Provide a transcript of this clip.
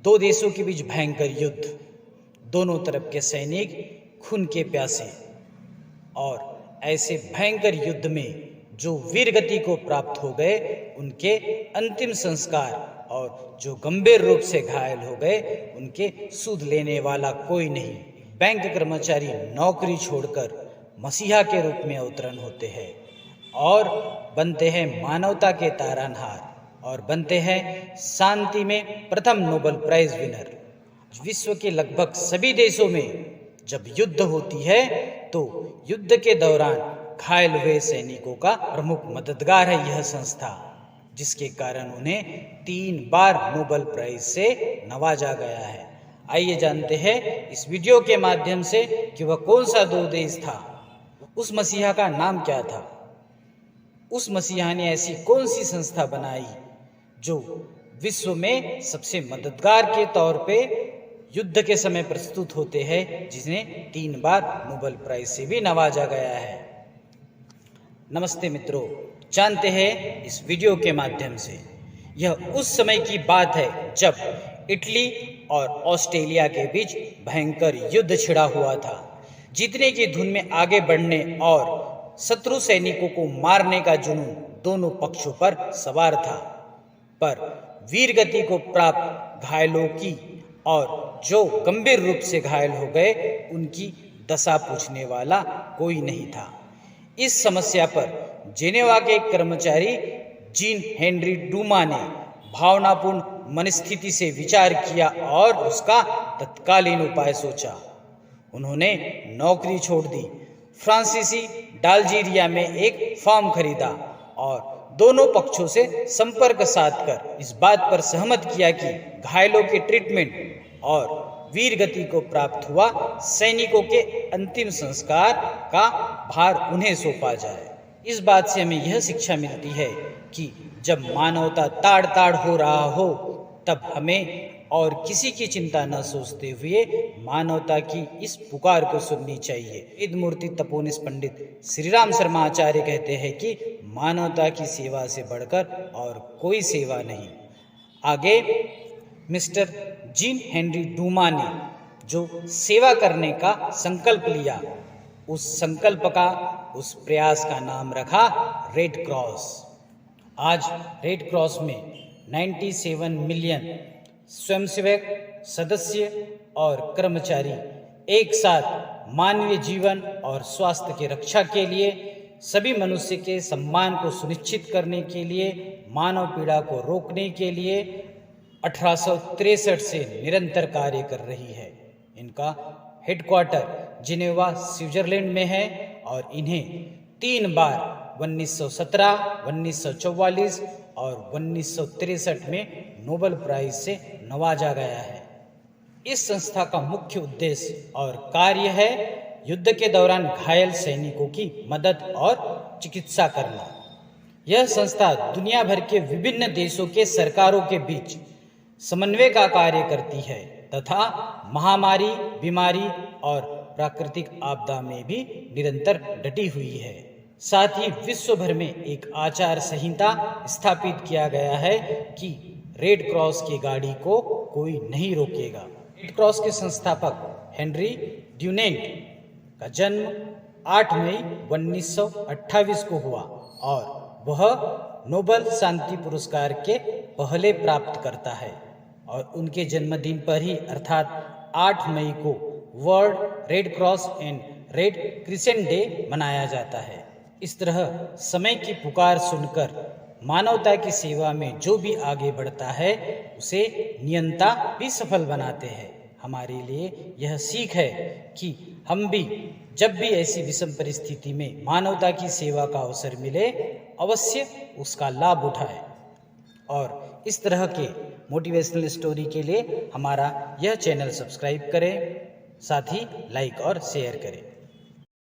दो देशों के बीच भयंकर युद्ध, दोनों तरफ के सैनिक खून के प्यासे, और ऐसे भयंकर युद्ध में जो वीरगति को प्राप्त हो गए उनके अंतिम संस्कार, और जो गंभीर रूप से घायल हो गए उनके सुध लेने वाला कोई नहीं। बैंक कर्मचारी नौकरी छोड़कर मसीहा के रूप में अवतरण होते हैं और बनते हैं मानवता के तारनहार, और बनते हैं शांति में प्रथम नोबेल प्राइज विनर। विश्व के लगभग सभी देशों में जब युद्ध होती है तो युद्ध के दौरान घायल हुए सैनिकों का प्रमुख मददगार है यह संस्था, जिसके कारण उन्हें 3 बार नोबेल प्राइज से नवाजा गया है। आइए जानते हैं इस वीडियो के माध्यम से कि वह कौन सा दो देश था, उस मसीहा का नाम क्या था, उस मसीहा ने ऐसी कौन सी संस्था बनाई जो विश्व में सबसे मददगार के तौर पे युद्ध के समय प्रस्तुत होते हैं, जिन्हें 3 बार नोबेल प्राइज से भी नवाजा गया है। नमस्ते मित्रों, जानते हैं इस वीडियो के माध्यम से यह उस समय की बात है जब इटली और ऑस्ट्रेलिया के बीच भयंकर युद्ध छिड़ा हुआ था। जीतने की धुन में आगे बढ़ने और शत्रु सैनिकों को मारने का जुनून दोनों पक्षों पर सवार था, पर वीरगति को प्राप्त घायलों की और जो गंभीर रूप से घायल हो गए उनकी दशा पूछने वाला कोई नहीं था। इस समस्या पर जेनेवा के कर्मचारी जीन हेनरी डूमा ने भावनापूर्ण मनस्थिति से विचार किया और उसका तत्कालीन उपाय सोचा। उन्होंने नौकरी छोड़ दी, फ्रांसीसी डाल्जीरिया में एक फॉर्म खरीदा और दोनों पक्षों से संपर्क साधकर इस बात पर सहमत किया कि घायलों के ट्रीटमेंट और वीरगति को प्राप्त हुआ सैनिकों के अंतिम संस्कार का भार उन्हें सौंपा जाए। इस बात से हमें यह शिक्षा मिलती है कि जब मानवता ताड़ ताड़ हो रहा हो तब हमें और किसी की चिंता न सोचते हुए मानवता की इस पुकार को सुननी चाहिए। वेद मूर्ति तपोनिस पंडित श्री राम शर्मा आचार्य कहते हैं कि मानवता की सेवा से बढ़कर और कोई सेवा नहीं। आगे मिस्टर जीन हेनरी डूमा ने जो सेवा करने का संकल्प लिया, उस संकल्प का, उस प्रयास का नाम रखा रेड क्रॉस। आज रेड क्रॉस में 97 मिलियन स्वयंसेवक, सदस्य और कर्मचारी एक साथ मानवीय जीवन और स्वास्थ्य की रक्षा के लिए, सभी मनुष्य के सम्मान को सुनिश्चित करने के लिए, मानव पीड़ा को रोकने के लिए 1863 से निरंतर कार्य कर रही है। इनका हेडक्वार्टर जिनेवा स्विट्जरलैंड में है और इन्हें 3 बार 1917, 1944 और 1963 में नोबेल प्राइज से नवाजा गया है। इस संस्था का मुख्य उद्देश्य और कार्य है युद्ध के दौरान घायल सैनिकों की मदद और चिकित्सा करना। यह संस्था दुनिया भर के विभिन्न देशों के सरकारों के बीच समन्वय का कार्य करती है तथा महामारी, बीमारी और प्राकृतिक आपदा में भी निरंतर डटी हुई है। साथ ही विश्व भर में एक आचार संहिता स्थापित किया गया है कि रेड क्रॉस की गाड़ी को कोई नहीं रोकेगा। रेड क्रॉस के संस्थापक हेनरी ड्यूनेंट का जन्म 8 मई 1928 को हुआ और वह नोबेल शांति पुरस्कार के पहले प्राप्तकर्ता है, और उनके जन्मदिन पर ही अर्थात 8 मई को world red cross and red crescent day मनाया जाता है। इस तरह समय की पुकार सुनकर मानवता की सेवा में जो भी आगे बढ़ता है उसे नियंता भी सफल बनाते हैं। हमारे लिए यह सीख है कि हम भी जब भी ऐसी विषम परिस्थिति में मानवता की सेवा का अवसर मिले अवश्य उसका लाभ उठाएं। और इस तरह के मोटिवेशनल स्टोरी के लिए हमारा यह चैनल सब्सक्राइब करें, साथ ही लाइक और शेयर करें।